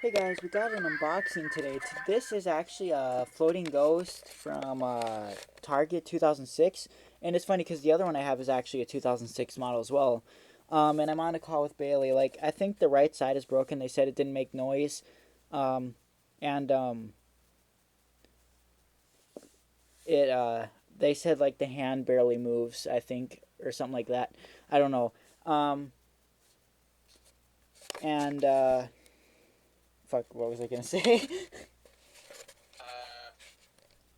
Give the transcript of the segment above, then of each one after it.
Hey guys, we got an unboxing today. This is actually a floating ghost from Target 2006, and it's funny because the other one I have is actually a 2006 model as well. And I'm on a call with Bailey. Like, I think the right side is broken. They said it didn't make noise, um, and it they said like the hand barely moves. I think or something like that. I don't know. And fuck, what was I gonna say?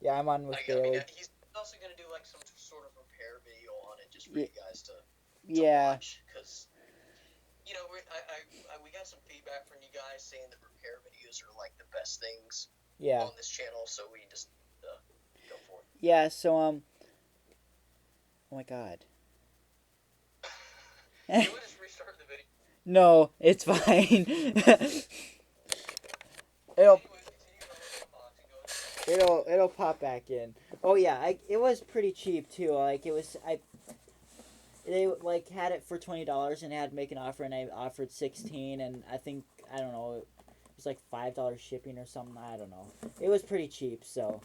Yeah, I'm on with Bailey. He's also gonna do like some sort of repair video on it, just for Y- you guys to yeah. watch, because we got some feedback from you guys saying that repair videos are like the best things Yeah. on this channel, so we just go for it. Yeah, so oh my god. Do you want to just restart the video? No, it's fine. it'll it'll pop back in. Oh yeah, it was pretty cheap too. Like they like had it for $20 and they had to make an offer and I offered 16 and I think I don't know, it was like $5 shipping or something. I don't know. It was pretty cheap, so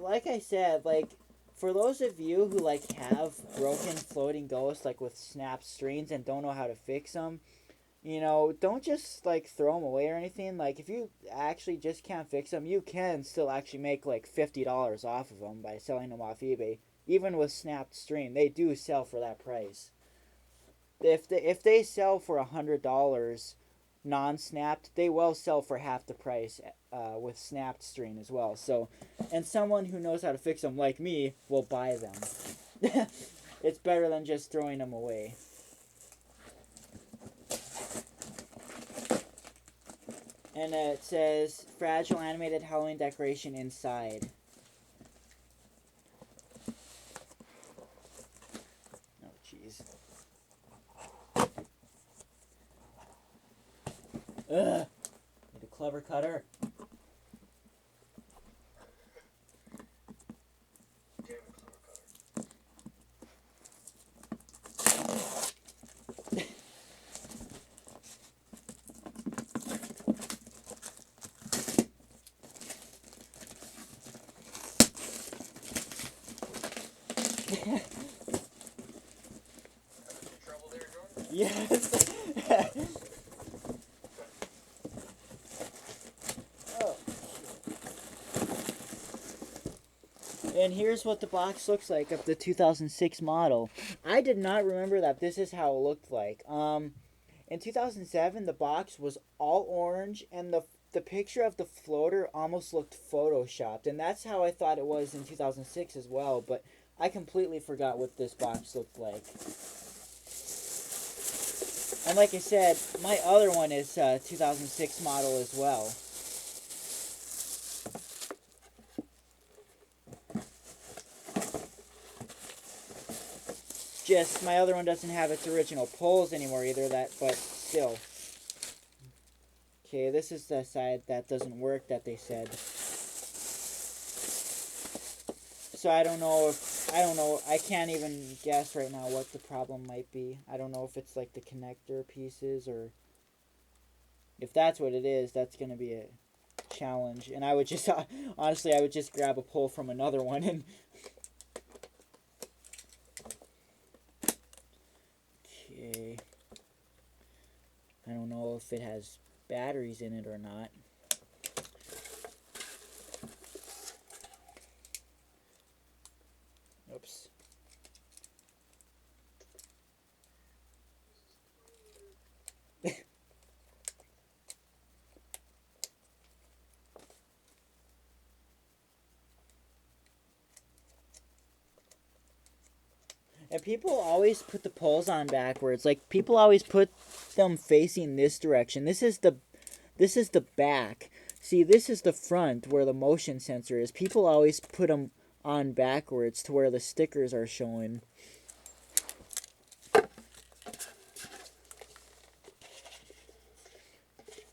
like I said, like for those of you who like have broken floating ghosts like with snapped strings and don't know how to fix them, don't just like throw them away or anything. Like if you actually just can't fix them, you can still actually make like $50 off of them by selling them off eBay. Even with snapped string, they do sell for that price. If they sell for $100 non-snapped, they will sell for half the price with snapped string as well. So, and someone who knows how to fix them like me will buy them. It's better than just throwing them away. And it says fragile animated Halloween decoration inside. Oh jeez. Ugh. Need a clever cutter. Trouble there, Jordan? Yes. Oh. And here's what the box looks like of the 2006 model. I did not remember that this is how it looked like. In 2007, the box was all orange, and the picture of the floater almost looked photoshopped, and that's how I thought it was in 2006 as well. But I completely forgot what this box looked like. And like I said, my other one is 2006 model as well. Just my other one doesn't have its original poles anymore either. But still. Okay, this is the side that doesn't work that they said. So I don't know. I can't even guess right now what the problem might be. I don't know if it's like the connector pieces or if that's what it is. That's gonna be a challenge. And I would just honestly, I would just grab a pole from another one and. Okay. I don't know if it has batteries in it or not. Oops. And people always put the poles on backwards. Like people always put them facing this direction. This is the back. See, this is the front where the motion sensor is. People always put them on backwards to where the stickers are showing.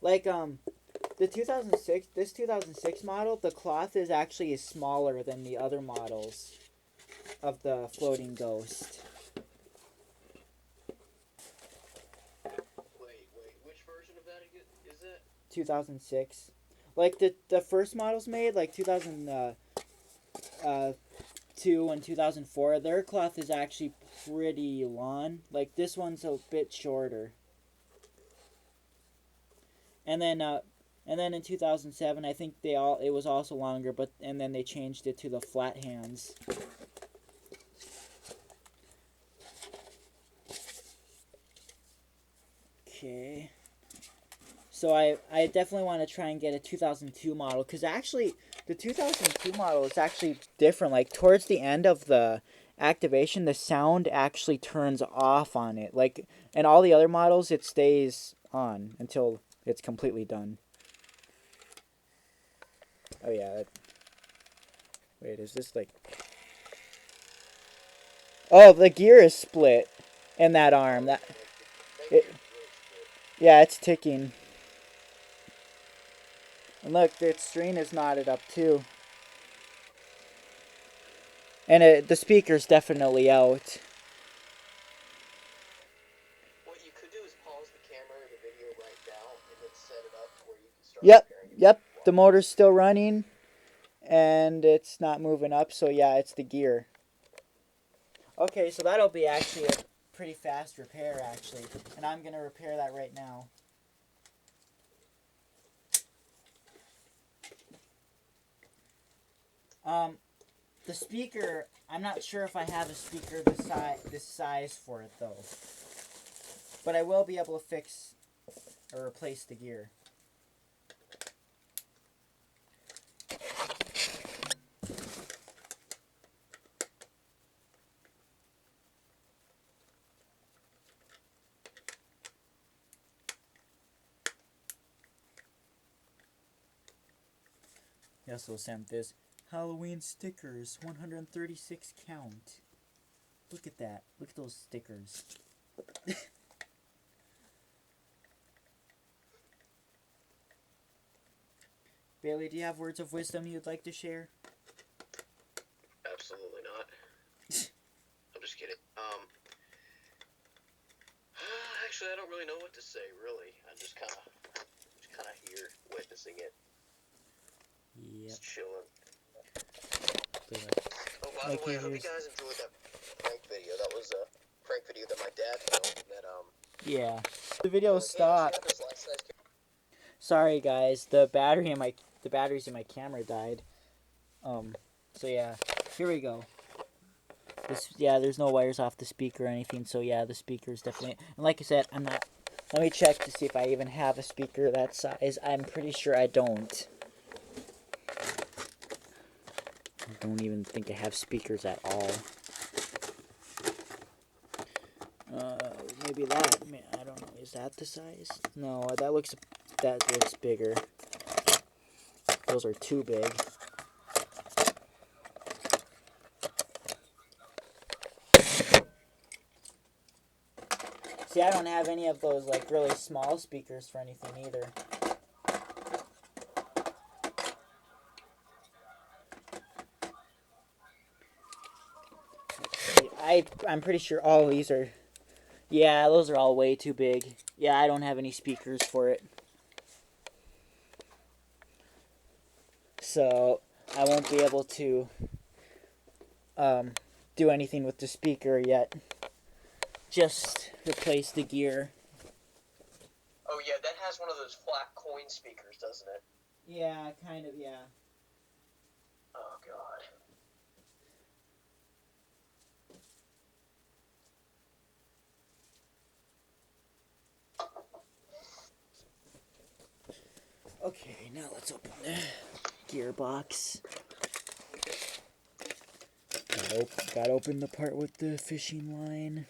Like the 2006 this 2006 model, the cloth is actually smaller than the other models of the floating ghost. Wait, which version of that again? is it? 2006. Like the first models made, like 2002 and 2004, their cloth is actually pretty long. Like this one's a bit shorter. And then in 2007, I think it was also longer, but and then they changed it to the flat hands. Okay. So I definitely want to try and get a 2002 model, because actually the 2002 model is actually different. Like towards the end of the activation, the sound actually turns off on it. Like in all the other models, it stays on until it's completely done. Oh yeah. Wait, is this like... Oh, the gear is split in that arm. Yeah, it's ticking. And look, the string is knotted up too. And the speaker's definitely out. What you could do is pause the camera or the video right now and then set it up where you can start repairing it. Yep. The motor's still running, and it's not moving up. So yeah, it's the gear. Okay, so that'll be actually a pretty fast repair, actually. And I'm gonna repair that right now. The speaker, I'm not sure if I have a speaker this size for it though. But I will be able to fix or replace the gear. He also sent this Halloween stickers, 136 count. Look at that. Look at those stickers. Bailey, do you have words of wisdom you'd like to share? Absolutely not. I'm just kidding. Actually, I don't really know what to say. Really, I'm just kind of here witnessing it. Yep. Just chilling. Oh, by Like the way, I hope you guys enjoyed that prank video. That was a prank video that my dad filmed. Yeah. The video stopped. Sorry guys, the batteries in my camera died. So yeah, here we go. There's no wires off the speaker or anything, so yeah, the speaker's definitely... And like I said, let me check to see if I even have a speaker that size. I'm pretty sure I don't. I don't even think I have speakers at all. Maybe that. I don't know. Is that the size? No, that looks bigger. Those are too big. See, I don't have any of those like really small speakers for anything either. I'm pretty sure all these are... Yeah, those are all way too big. Yeah, I don't have any speakers for it. So, I won't be able to do anything with the speaker yet. Just replace the gear. Oh yeah, that has one of those flat coin speakers, doesn't it? Yeah, kind of, yeah. Oh god. Okay, now let's open the gearbox. Gotta open the part with the fishing line.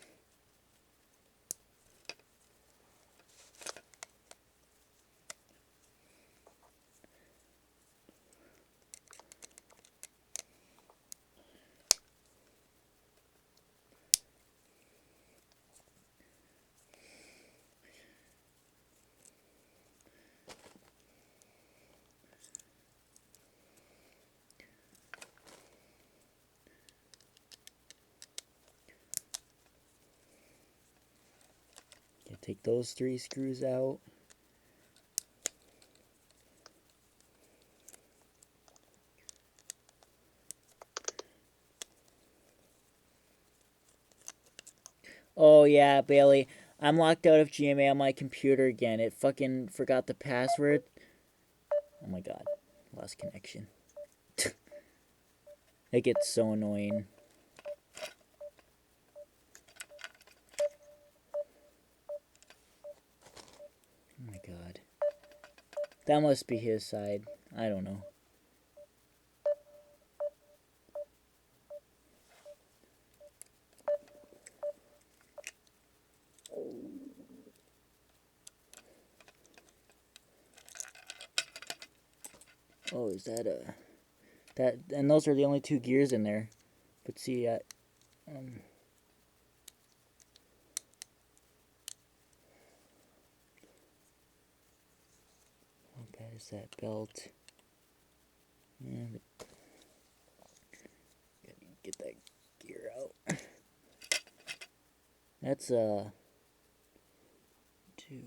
Take those 3 screws out. Oh yeah, Bailey. I'm locked out of GMA on my computer again. It fucking forgot the password. Oh my god. Lost connection. It gets so annoying. Oh my god. That must be his side. I don't know. Oh, is that a... That... And those are the only two gears in there. But see, how bad is that belt? Yeah, but... Gotta get that gear out. That's a... Two...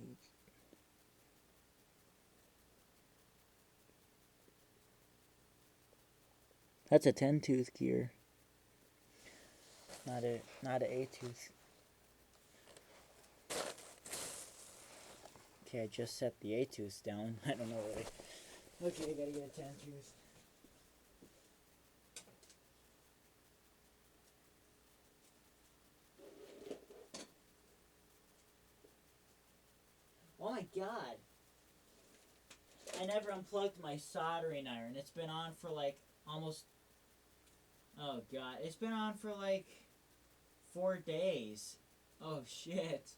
That's a 10-tooth gear. Not a 8-tooth. Okay, I just set the 8-tooth down. I don't know why. Okay, I gotta get a 10-tooth. Oh my god. I never unplugged my soldering iron. It's been on for like almost... Oh god. It's been on for like 4 days. Oh shit.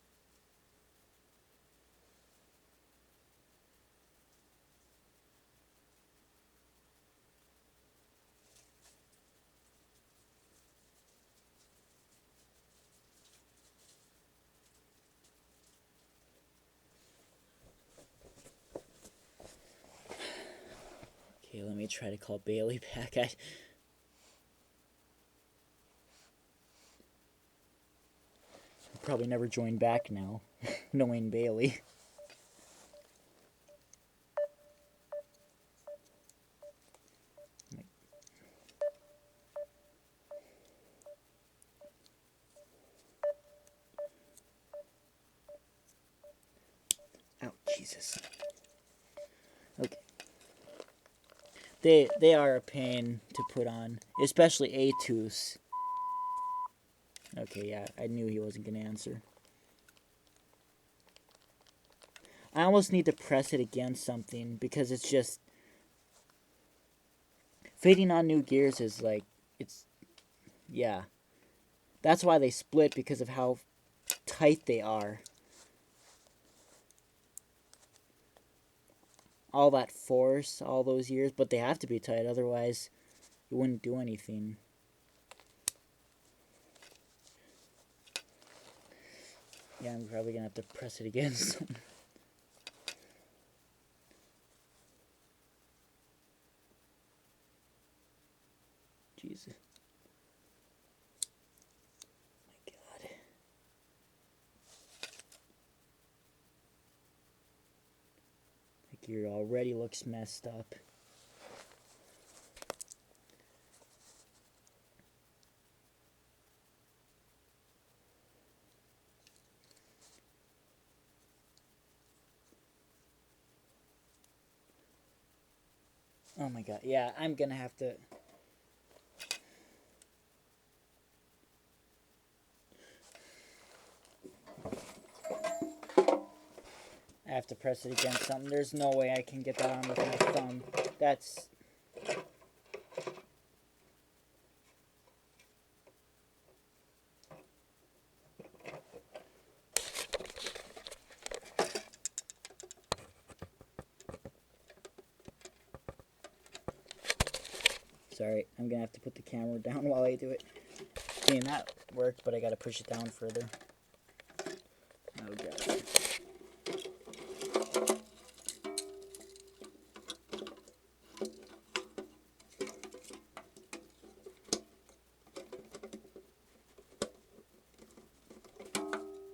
Okay, let me try to call Bailey back. I'll probably never join back now, knowing Bailey. Oh, Jesus. Okay. They are a pain to put on, especially A-tooths. Okay, yeah, I knew he wasn't going to answer. I almost need to press it against something because it's just... Fitting on new gears is like... It's... Yeah. That's why they split, because of how tight they are. All that force, all those years, but they have to be tight, otherwise it wouldn't do anything. Yeah, I'm probably gonna have to press it against something. Jesus. My God. The gear already looks messed up. Oh my God. Yeah, I'm gonna have to... I have to press it against something. There's no way I can get that on with my thumb. That's... Sorry, I'm gonna have to put the camera down while I do it. I mean, that worked, but I gotta push it down further. Oh God.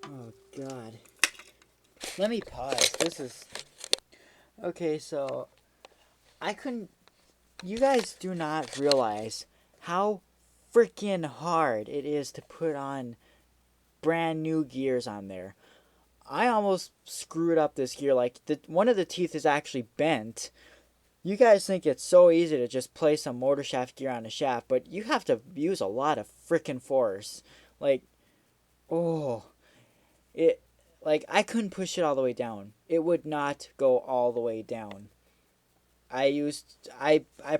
Oh God. Let me pause. This is... Okay, so... I couldn't... You guys do not realize how freaking hard it is to put on brand new gears on there. I almost screwed up this gear. Like, one of the teeth is actually bent. You guys think it's so easy to just place some motor shaft gear on a shaft, but you have to use a lot of freaking force. Like, oh, it, like, I couldn't push it all the way down. It would not go all the way down. I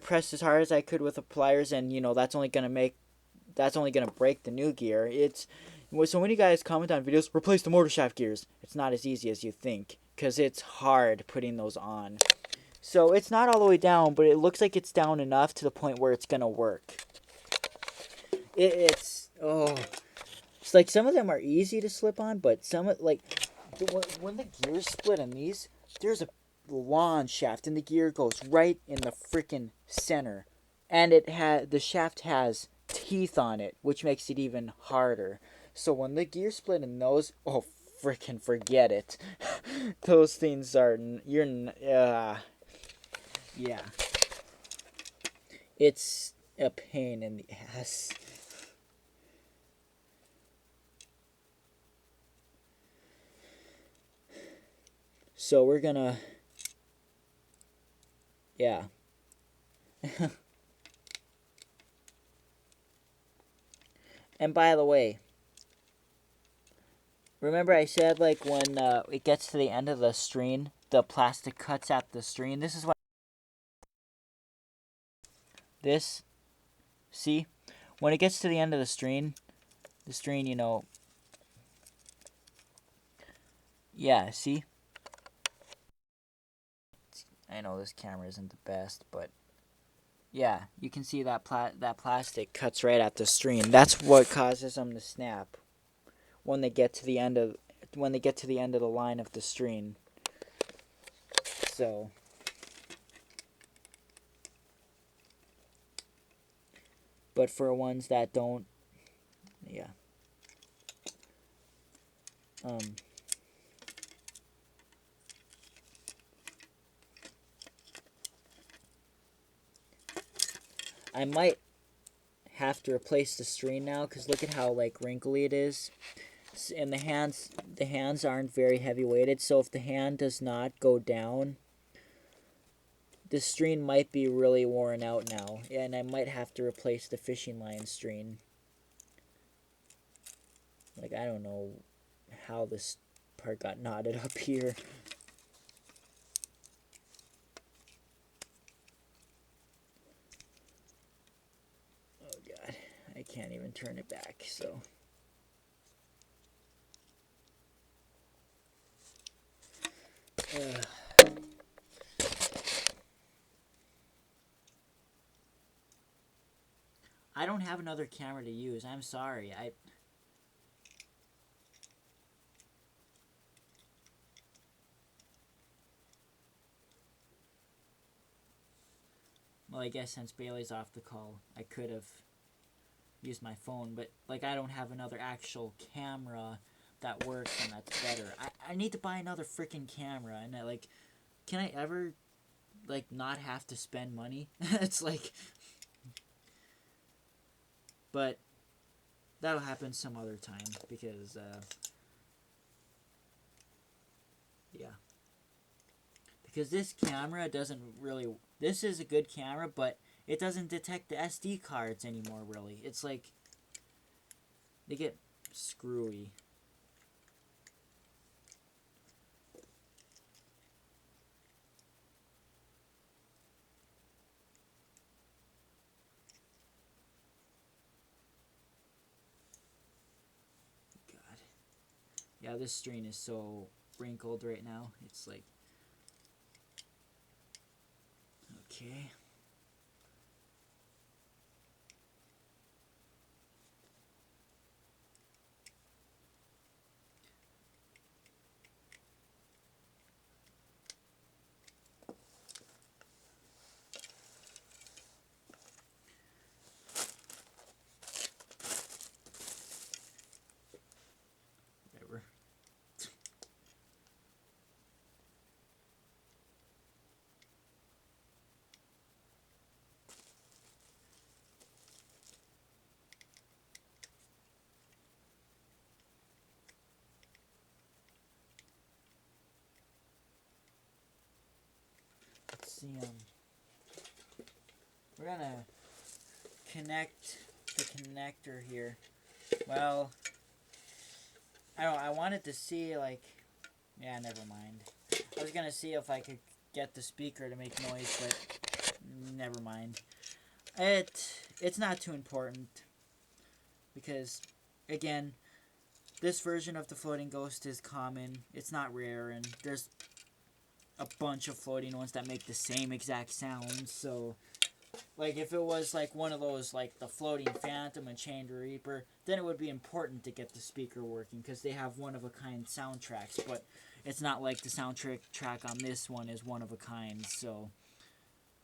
pressed as hard as I could with the pliers, and that's only gonna break the new gear. So when you guys comment on videos, replace the motor shaft gears. It's not as easy as you think, because it's hard putting those on. So it's not all the way down, but it looks like it's down enough to the point where it's gonna work. It's like some of them are easy to slip on, but when the gears split on these, there's a lawn shaft and the gear goes right in the freaking center, and the shaft has teeth on it, which makes it even harder. So when the gear split in those, freaking forget it. Those things are yeah. It's a pain in the ass. So we're gonna, yeah. And by the way, remember I said, like, when it gets to the end of the string, the plastic cuts at the string. This is what this, see, when it gets to the end of the string, yeah, see, I know this camera isn't the best, but yeah, you can see that that plastic cuts right at the string. That's what causes them to snap when they get to the end of the line of the string. So, but for ones that don't, yeah. I might have to replace the string now, because look at how, like, wrinkly it is. And the hands aren't very heavy weighted, so if the hand does not go down, the string might be really worn out now, and I might have to replace the fishing line string. Like, I don't know how this part got knotted up here. Oh god, I can't even turn it back, so. I don't have another camera to use. I'm sorry. Well, I guess since Bailey's off the call, I could have used my phone, but, like, I don't have another actual camera that works and that's better. I need to buy another freaking camera, and can I ever, like, not have to spend money? It's like, but that'll happen some other time, because, yeah. Because this camera doesn't really, this is a good camera, but it doesn't detect the SD cards anymore, really. It's like, they get screwy. God. Yeah, this screen is so wrinkled right now. It's like, okay. Whatever. see them. We're gonna connect the connector here. Well, I wanted to see, like, yeah, never mind. I was gonna see if I could get the speaker to make noise, but never mind. It's not too important because, again, this version of the Floating Ghost is common. It's not rare, and there's a bunch of floating ones that make the same exact sound. So, like, if it was like one of those, like the Floating Phantom and Chained Reaper, then it would be important to get the speaker working because they have one-of-a-kind soundtracks. But it's not like the soundtrack on this one is one of a kind. So,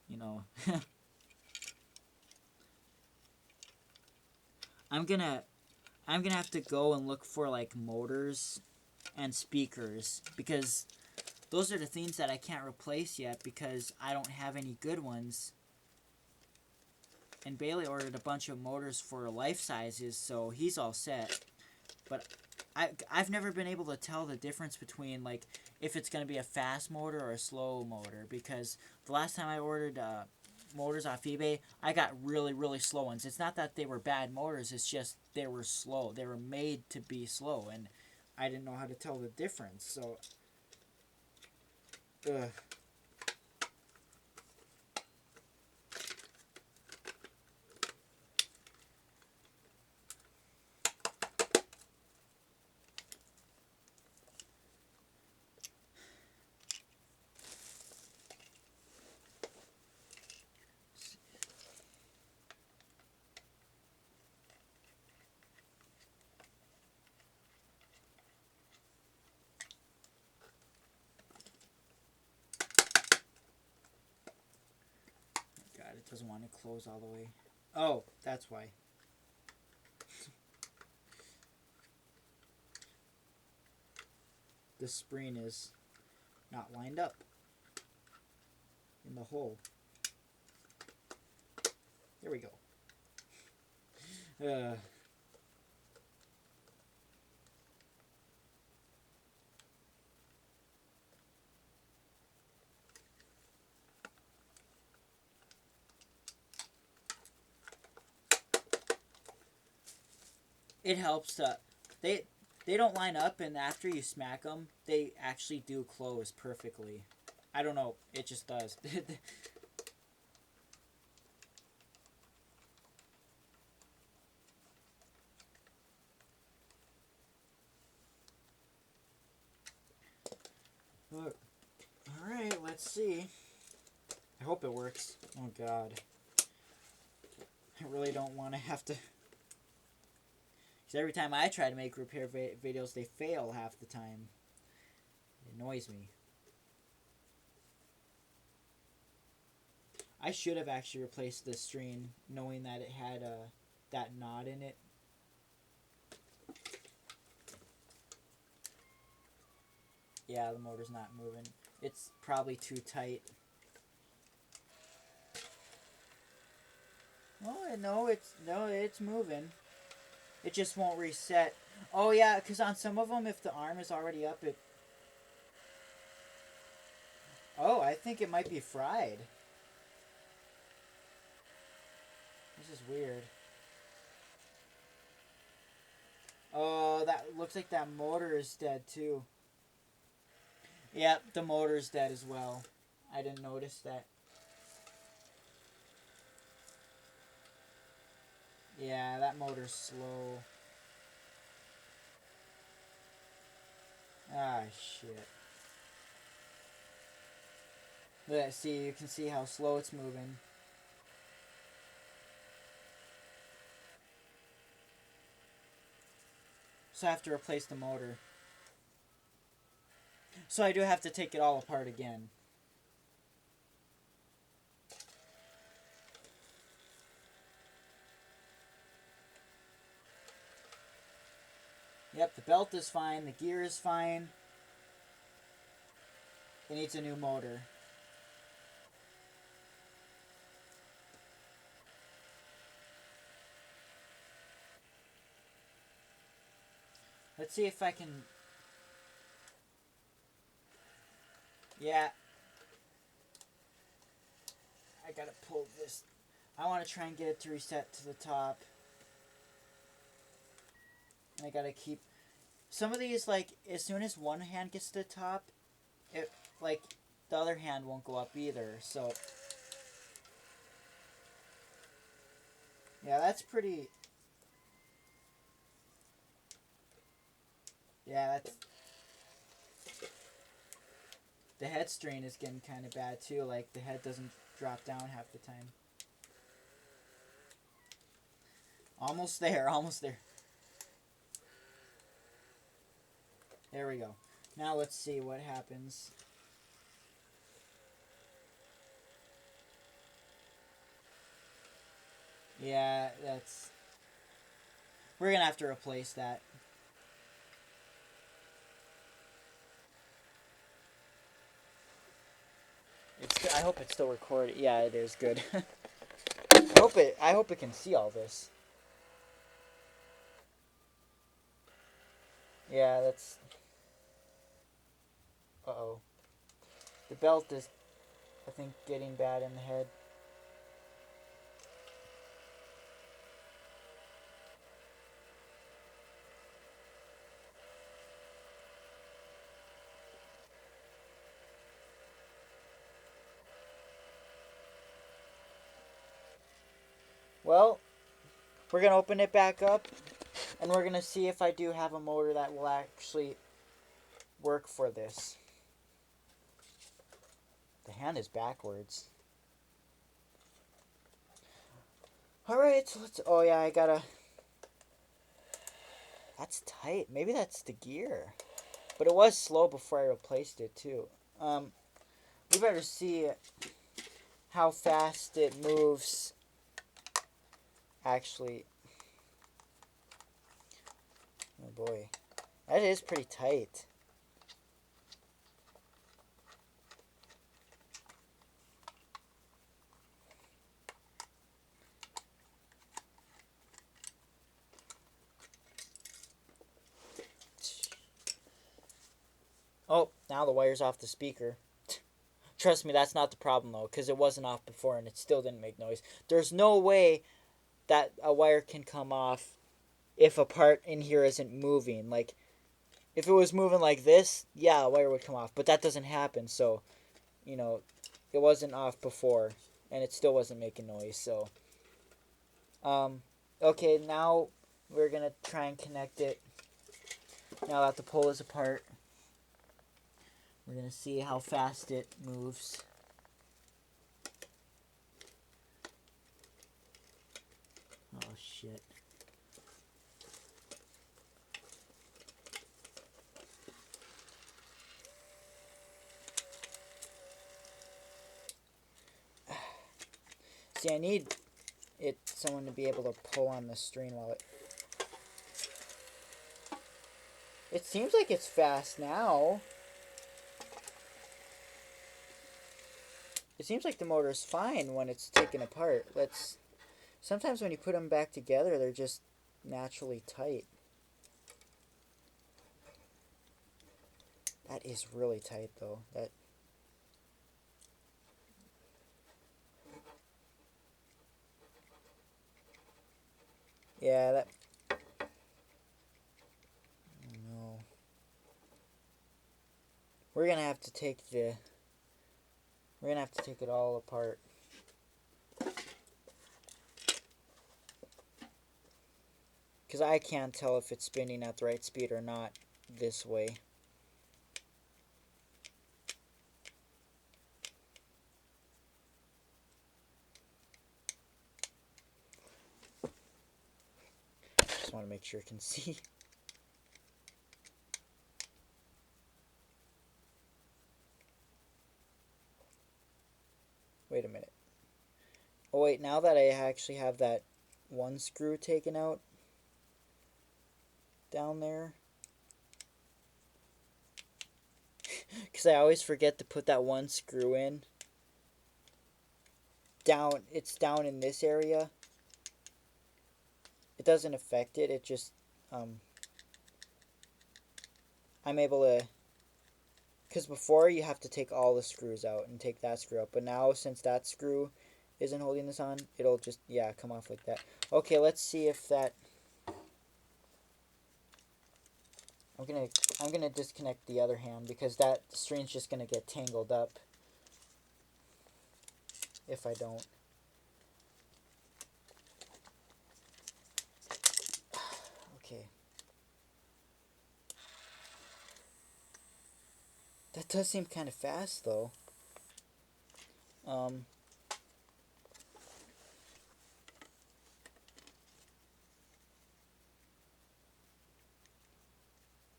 you know, I'm gonna have to go and look for like motors and speakers because those are the things that I can't replace yet because I don't have any good ones. And Bailey ordered a bunch of motors for life sizes, so he's all set. But I've never been able to tell the difference between, like, if it's going to be a fast motor or a slow motor. Because the last time I ordered motors off eBay, I got really, really slow ones. It's not that they were bad motors, it's just they were slow. They were made to be slow, and I didn't know how to tell the difference. So, ugh. God, it doesn't want to close all the way. Oh, that's why. The spring is not lined up in the hole. There we go. It helps to they don't line up, and after you smack them, they actually do close perfectly. I don't know, it just does. Look. All right, let's see. I hope it works. Oh God, I really don't want to have to. Because every time I try to make repair videos, they fail half the time. It annoys me. I should have actually replaced this string, knowing that it had that knot in it. Yeah, the motor's not moving. It's probably too tight. Oh no, it's moving. It just won't reset. Oh yeah, because on some of them, if the arm is already up, it. Oh, I think it might be fried. This is weird. Oh, that looks like that motor is dead too. Yep, the motor's dead as well. I didn't notice that. Yeah, that motor's slow. Ah, shit. Let's see, you can see how slow it's moving. So I have to replace the motor. So I do have to take it all apart again. Yep, the belt is fine, the gear is fine. It needs a new motor. Let's see if I can... Yeah. I gotta pull this. I want to try and get it to reset to the top. And I gotta keep... Some of these, like, as soon as one hand gets to the top, it, like, the other hand won't go up either, so... Yeah, that's pretty... Yeah, that's... The head strain is getting kind of bad, too. Like, the head doesn't drop down half the time. Almost there, almost there. There we go. Now let's see what happens. Yeah, that's... We're gonna have to replace that. I hope it's still recorded. Yeah, it is good. I hope it can see all this. Yeah, that's... Uh-oh. The belt is, I think, getting bad in the head. Well, we're going to open it back up, and we're going to see if I do have a motor that will actually work for this. The hand is backwards. Alright, so let's... Oh, yeah, I gotta... That's tight. Maybe that's the gear. But it was slow before I replaced it, too. We better see how fast it moves. Actually... Oh, boy. That is pretty tight. Oh, now the wire's off the speaker. Trust me, that's not the problem, though, because it wasn't off before and it still didn't make noise. There's no way that a wire can come off if a part in here isn't moving. Like, if it was moving like this, yeah, a wire would come off. But that doesn't happen, so, you know, it wasn't off before, and it still wasn't making noise, so. Okay, now we're going to try and connect it. Now that the pole is apart. We're going to see how fast it moves. Oh, shit. See, I need someone to be able to pull on the string while it... It seems like it's fast now. It seems like the motor's fine when it's taken apart. Sometimes when you put them back together, they're just naturally tight. That is really tight, though. Yeah, that... Oh, no. We're gonna have to take it all apart. Because I can't tell if it's spinning at the right speed or not this way. Just want to make sure it can see. Wait a minute. Oh wait, now that I actually have that one screw taken out down there, because I always forget to put that one screw in. It's down in this area. It doesn't affect it, it just, I'm able to, because before you have to take all the screws out and take that screw out, but now since that screw isn't holding this on, it'll just, yeah, come off like that. Okay, let's see if that... I'm gonna disconnect the other hand because that string's just gonna get tangled up if I don't. Okay. That does seem kind of fast though.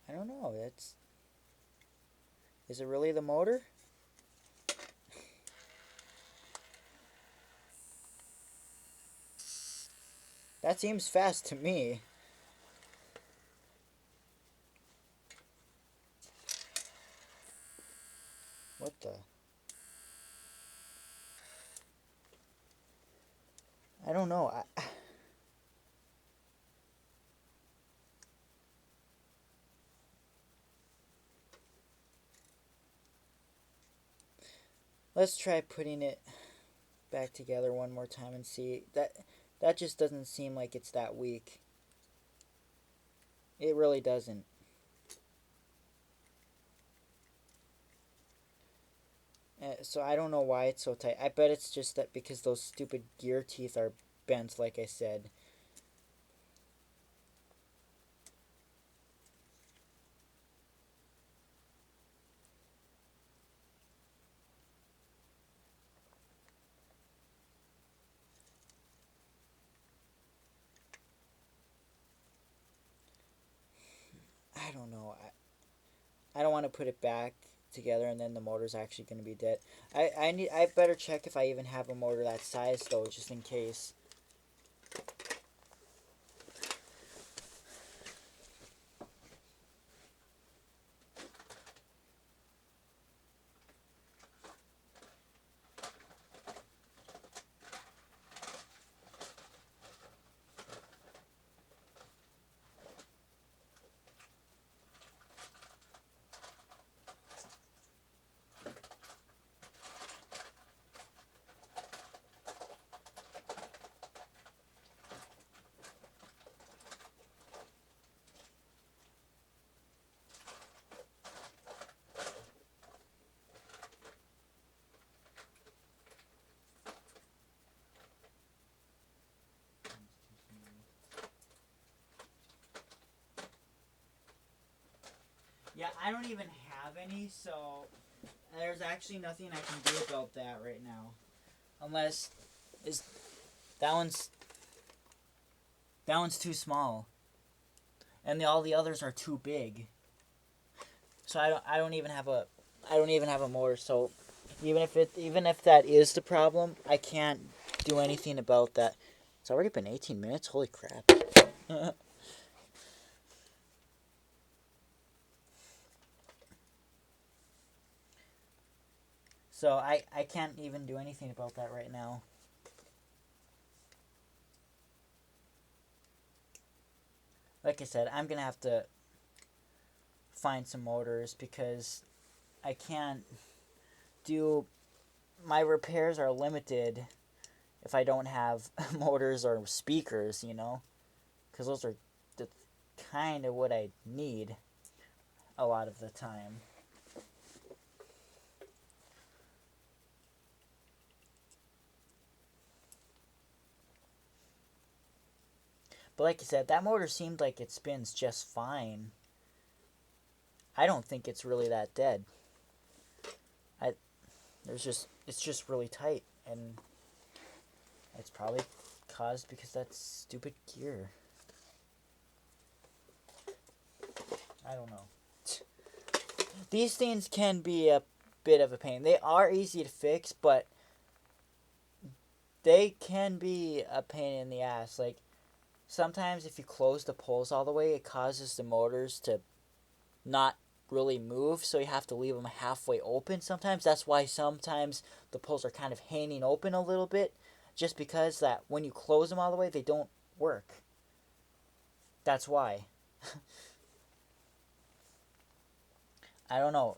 I don't know. Is it really the motor? That seems fast to me. What the? I don't know. Let's try putting it back together one more time and see. That just doesn't seem like it's that weak. It really doesn't. So I don't know why it's so tight. I bet it's just that because those stupid gear teeth are bent, like I said. I don't know. I don't want to put it back together and then the motor's actually going to be dead. I better check if I even have a motor that size though, just in case. Yeah, I don't even have any, so there's actually nothing I can do about that right now. Unless that one's too small. And all the others are too big. So I don't even have a motor, so even if that is the problem, I can't do anything about that. It's already been 18 minutes. Holy crap. So I can't even do anything about that right now. Like I said, I'm going to have to find some motors because I can't do... My repairs are limited if I don't have motors or speakers, you know? Because those are kind of what I need a lot of the time. But like I said, that motor seemed like it spins just fine. I don't think it's really that dead. It's just really tight, and it's probably caused because that stupid gear. I don't know. These things can be a bit of a pain. They are easy to fix, but they can be a pain in the ass. Like, sometimes if you close the poles all the way, it causes the motors to not really move, so you have to leave them halfway open sometimes. That's why sometimes the poles are kind of hanging open a little bit, just because that when you close them all the way, they don't work. That's why. I don't know.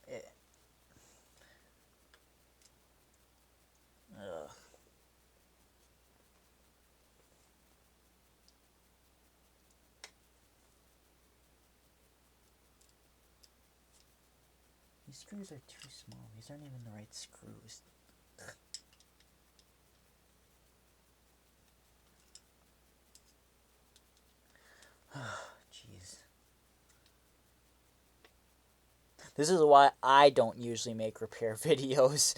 Ugh. These screws are too small. These aren't even the right screws. Jeez. This is why I don't usually make repair videos.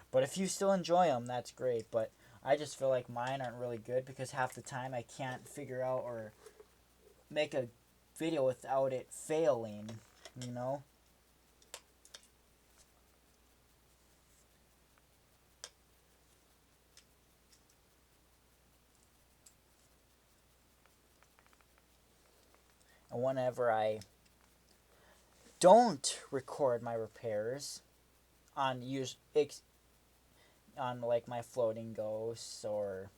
But if you still enjoy them, that's great. But I just feel like mine aren't really good because half the time I can't figure out or make a video without it failing, you know? And whenever I don't record my repairs on on like my floating ghosts, or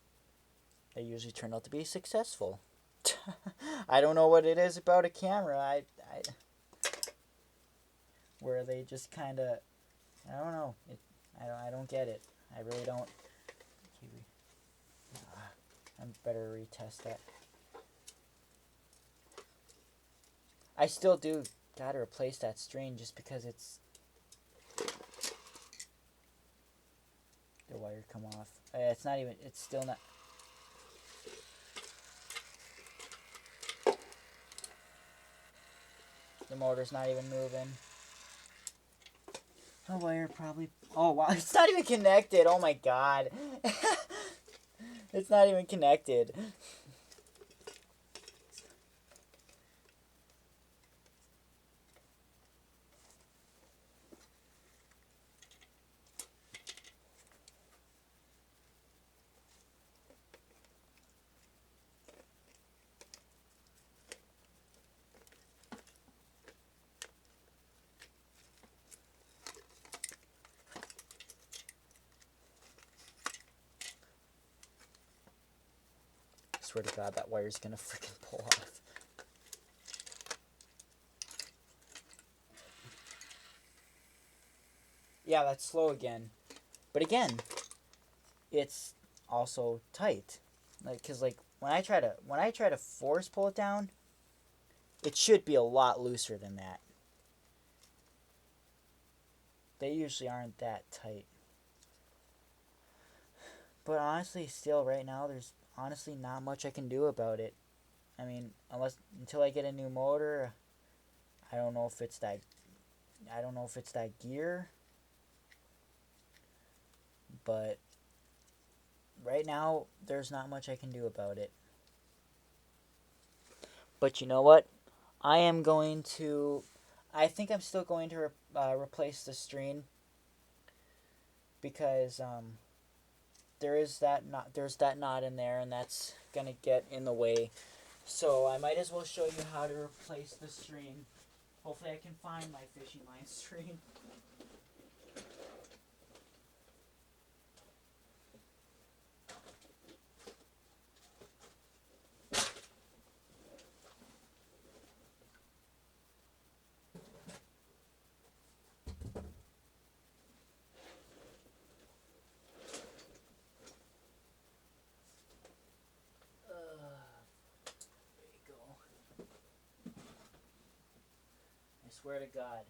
they usually turn out to be successful. I don't know what it is about a camera. I where they just kind of, I don't know. I don't get it. I really don't. I better retest that. I still do gotta replace that string just because it's the wire come off. It's not even. It's still not. The motor's not even moving. The wire probably. Oh wow! It's not even connected. Oh my god! It's not even connected. I swear to God, that wire's gonna freaking pull off. Yeah, that's slow again. But again, it's also tight. Like, cause like when I try to force pull it down, it should be a lot looser than that. They usually aren't that tight. But honestly, still right now, there's honestly not much I can do about it. I mean, until I get a new motor, I don't know if it's that. I don't know if it's that gear. But right now, there's not much I can do about it. But you know what? I think I'm still going to replace the string because there's that knot in there, and that's gonna get in the way. So I might as well show you how to replace the string. Hopefully I can find my fishing line string. There you go. I swear to God.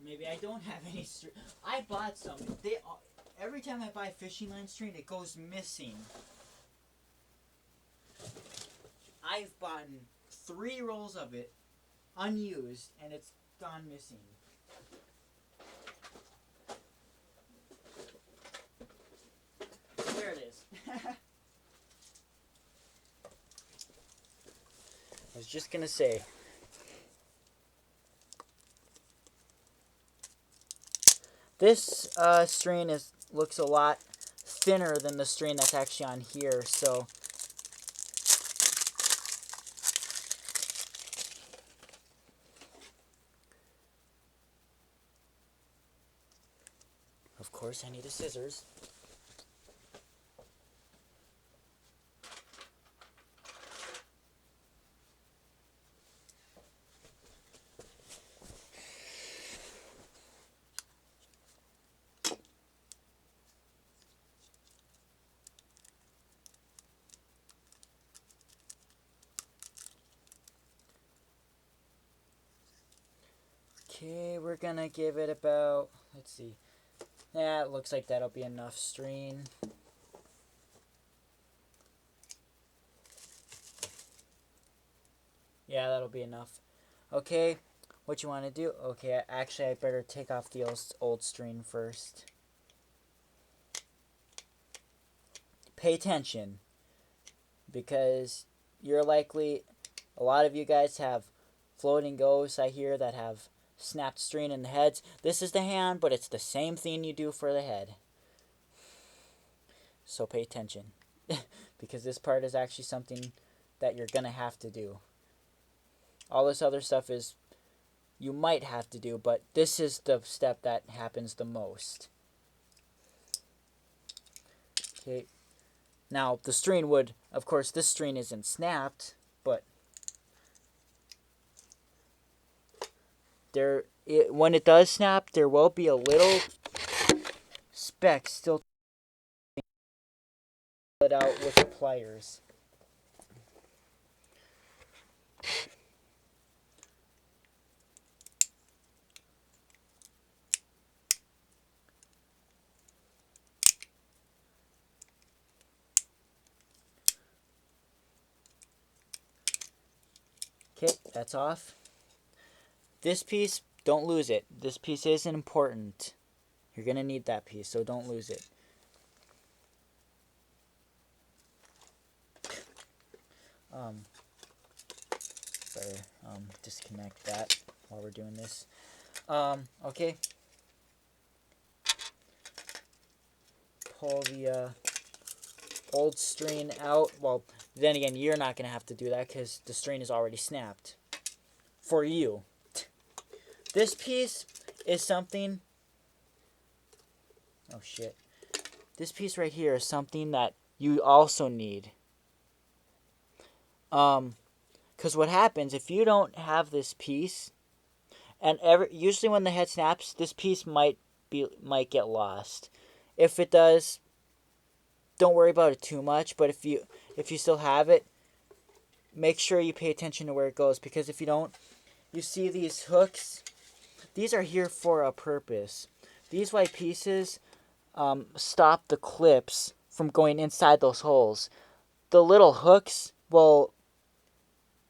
Maybe I don't have any string. I bought some. Every time I buy fishing line string, it goes missing. I've bought 3 rolls of it, unused, and it's gone missing. There it is. I was just gonna say. This string looks a lot thinner than the string that's actually on here, so of course I need a scissors. Okay, we're gonna give it about, let's see. Yeah, it looks like that'll be enough string. Yeah, that'll be enough. Okay, what you want to do? Okay, actually I better take off the old string first. Pay attention, because you're likely, a lot of you guys have floating ghosts, I hear, that have snapped string in the heads. This is the hand, but it's the same thing you do for the head. So pay attention, because this part is actually something that you're gonna have to do. All this other stuff is you might have to do, but this is the step that happens the most. Okay. Now, the string would, of course, this string isn't snapped, but when it does snap, there will be a little speck still it out with the pliers. Okay, that's off. This piece, don't lose it. This piece isn't important. You're going to need that piece, so don't lose it. Better disconnect that while we're doing this. Okay. Pull the old string out. Well, then again, you're not going to have to do that because the string is already snapped. For you. This piece is something... Oh, shit. This piece right here is something that you also need. Because what happens, if you don't have this piece, and usually when the head snaps, this piece might get lost. If it does, don't worry about it too much, but if you still have it, make sure you pay attention to where it goes, because if you don't, you see these hooks, these are here for a purpose. These white pieces stop the clips from going inside those holes. The little hooks will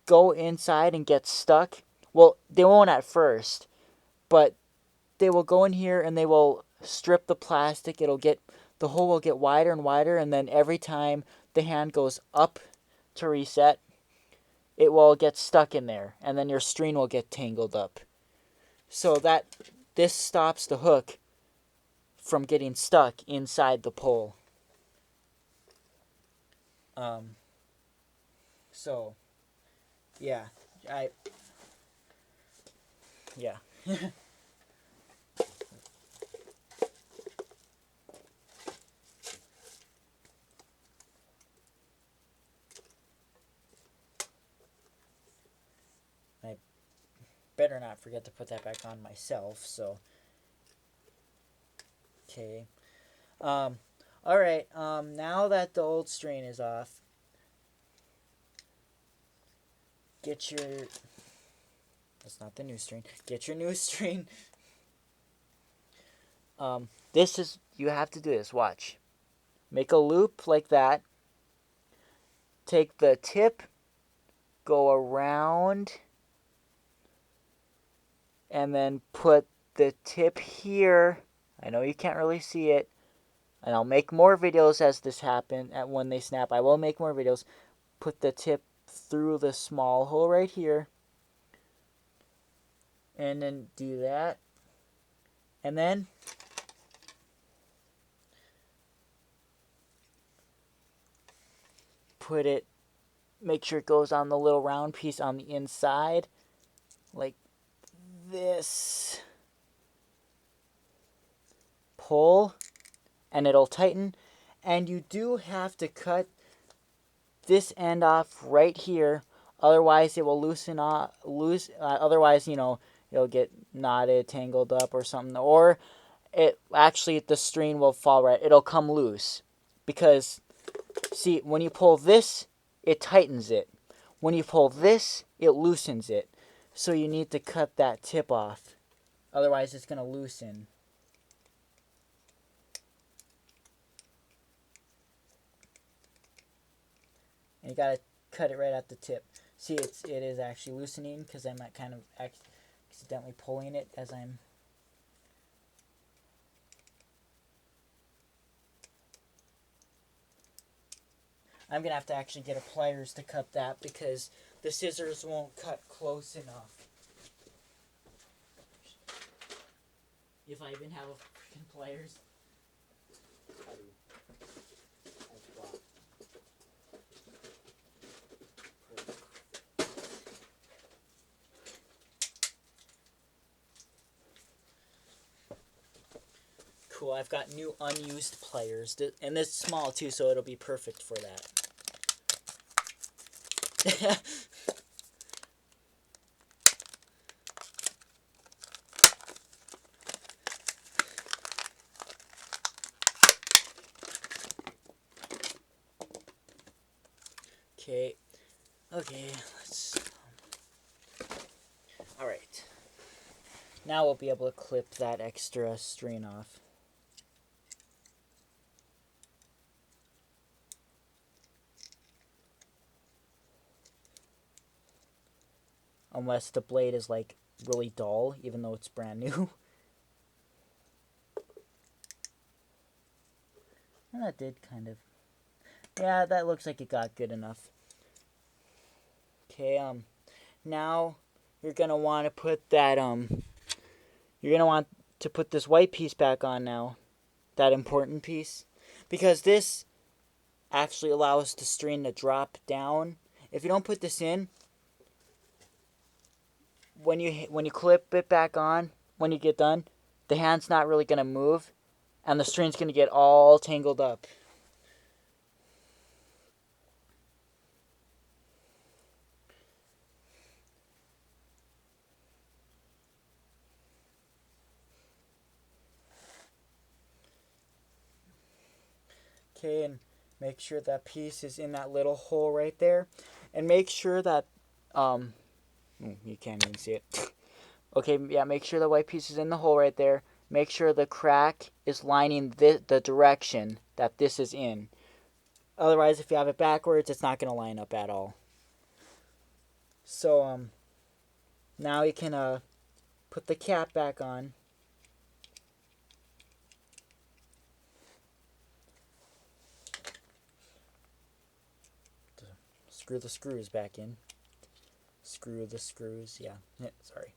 go inside and get stuck. Well, they won't at first, but they will go in here and they will strip the plastic. The hole will get wider and wider, and then every time the hand goes up to reset, it will get stuck in there, and then your string will get tangled up. So this stops the hook from getting stuck inside the pole. So, yeah, yeah. I better not forget to put that back on myself, so. Okay. Alright, now that the old string is off, get your... That's not the new string. Get your new string. You have to do this, watch. Make a loop like that. Take the tip, go around, and then put the tip here. I know you can't really see it, and I'll make more videos as this happens. When they snap, I will make more videos. Put the tip through the small hole right here, and then do that, and then make sure it goes on the little round piece on the inside, like this. Pull, and it'll tighten, and you do have to cut this end off right here, otherwise it will loosen off. Otherwise, it'll get knotted, tangled up, or something, or the string will fall right. It'll come loose, because see, when you pull this, it tightens it. When you pull this, it loosens it. So you need to cut that tip off. Otherwise, it's going to loosen. And you got to cut it right at the tip. See, it is actually loosening because I'm kind of accidentally pulling it as I'm... I'm going to have to actually get a pliers to cut that because the scissors won't cut close enough. If I even have a freaking pliers. Cool, I've got new unused pliers. And this is small too, so it'll be perfect for that. Okay, let's... Alright. Now we'll be able to clip that extra string off. Unless the blade is like really dull, even though it's brand new. And that did kind of... Yeah, that looks like it got good enough. Okay, now you're gonna want to put that, you're gonna want to put this white piece back on now. That important piece. Because this actually allows the string to drop down. If you don't put this in, when you clip it back on, when you get done, the hand's not really gonna move, and the string's gonna get all tangled up. Okay, and make sure that piece is in that little hole right there, and make sure that you can't even see it. Okay, yeah, make sure the white piece is in the hole right there. Make sure the crack is lining the direction that this is in. Otherwise, if you have it backwards, it's not going to line up at all. So, now you can put the cap back on. Screw the screws back in. Screw the screws, yeah sorry.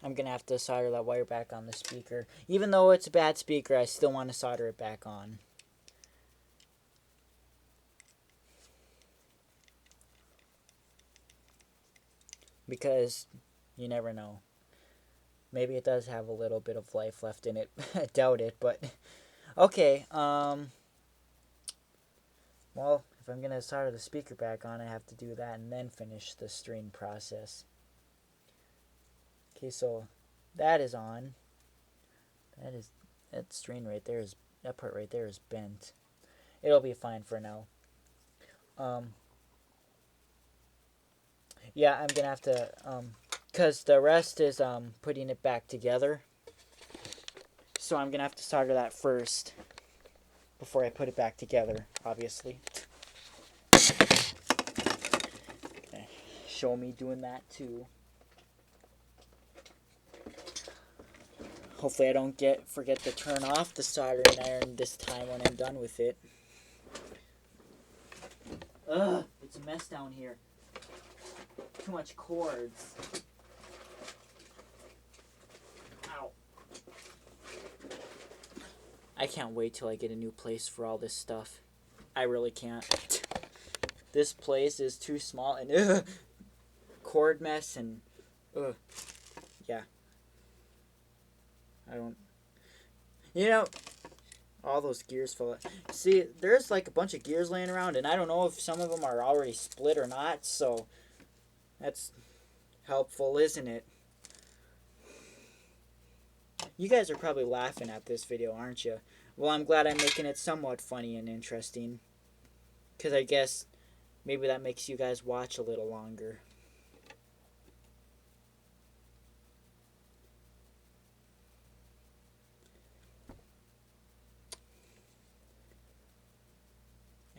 I'm going to have to solder that wire back on the speaker. Even though it's a bad speaker, I still want to solder it back on. Because you never know. Maybe it does have a little bit of life left in it. I doubt it, but... Okay, well, if I'm going to solder the speaker back on, I have to do that and then finish the string process. Okay, so that is on. That string right there is... That part right there is bent. It'll be fine for now. Yeah, I'm going to have to... because the rest is putting it back together. So I'm going to have to solder that first before I put it back together, obviously. Okay. Show me doing that too. Hopefully I don't forget to turn off the soldering iron this time when I'm done with it. Ugh, it's a mess down here. Too much cords. Ow. I can't wait till I get a new place for all this stuff. I really can't. This place is too small and cord mess and yeah. I don't... You know, All those gears fell out. See, there's like a bunch of gears laying around, and I don't know if some of them are already split or not, so that's helpful, isn't it? You guys are probably laughing at this video, aren't you? Well, I'm glad I'm making it somewhat funny and interesting, because I guess maybe that makes you guys watch a little longer.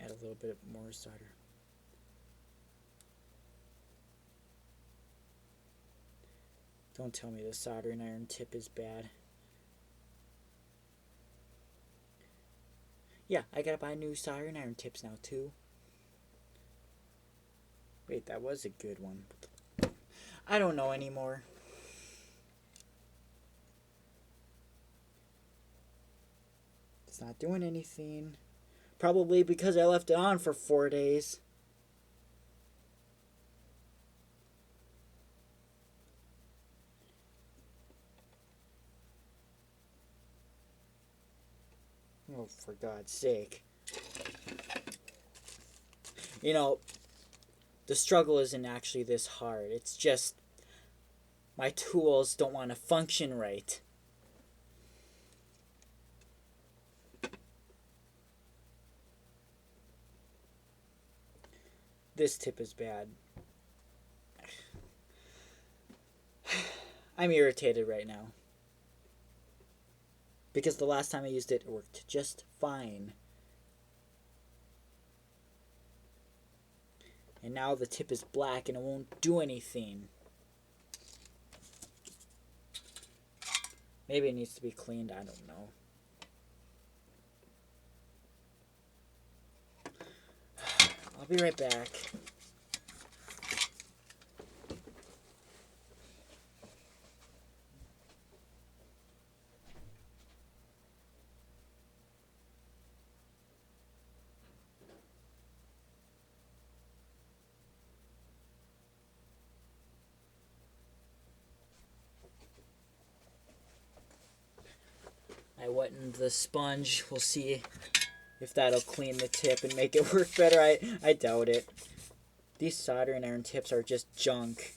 Add a little bit more solder. Don't tell me the soldering iron tip is bad. Yeah, I gotta buy new soldering iron tips now too. Wait, that was a good one. I don't know anymore. It's not doing anything. Probably because I left it on for 4 days. Oh, for God's sake. You know, the struggle isn't actually this hard. It's just my tools don't want to function right. This tip is bad. I'm irritated right now. Because the last time I used it, it worked just fine. And now the tip is black and it won't do anything. Maybe it needs to be cleaned, I don't know. I'll be right back. I wetted the sponge. We'll see if that'll clean the tip and make it work better. I doubt it. These soldering iron tips are just junk.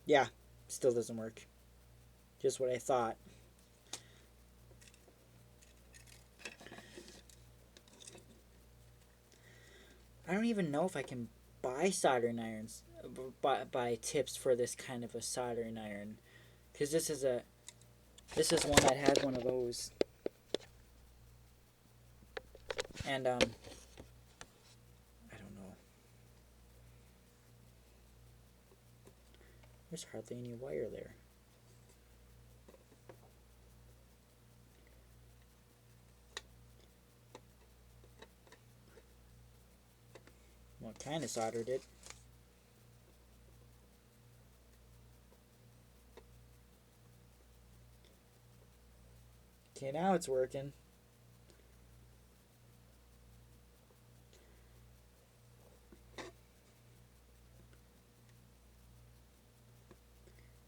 Yeah, still doesn't work. Just what I thought. I don't even know if I can buy soldering irons, buy tips for this kind of a soldering iron, because this is one that has one of those, and I don't know. There's hardly any wire there. Well, kind of soldered it. Okay, now it's working.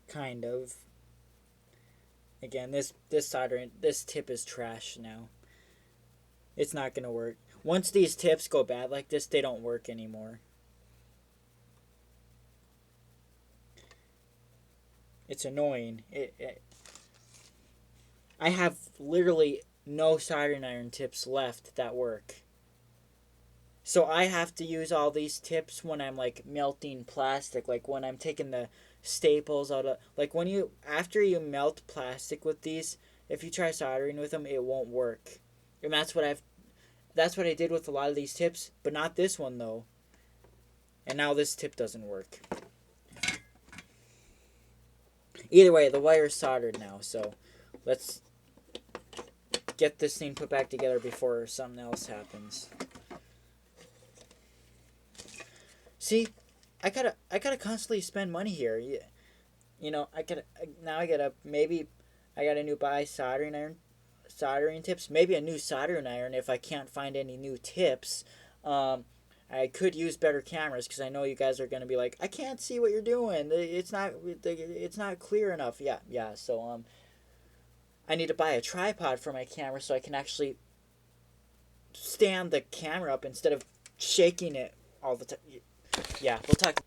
Kind of. Again, this tip is trash now. It's not gonna work. Once these tips go bad like this, they don't work anymore. It's annoying. I have literally no soldering iron tips left that work. So I have to use all these tips when I'm like melting plastic, like when I'm taking the staples out of, like when you, after you melt plastic with these, if you try soldering with them, it won't work. And that's what I did with a lot of these tips, but not this one though. And now this tip doesn't work. Either way, the wire's soldered now, so let's get this thing put back together before something else happens. See, I gotta constantly spend money here. You know, I gotta maybe I got a new buy soldering tips, maybe a new soldering iron if I can't find any new tips. I could use better cameras because I know you guys are gonna be like, I can't see what you're doing. It's not clear enough. Yeah. So I need to buy a tripod for my camera so I can actually stand the camera up instead of shaking it all the time. Yeah, we'll talk.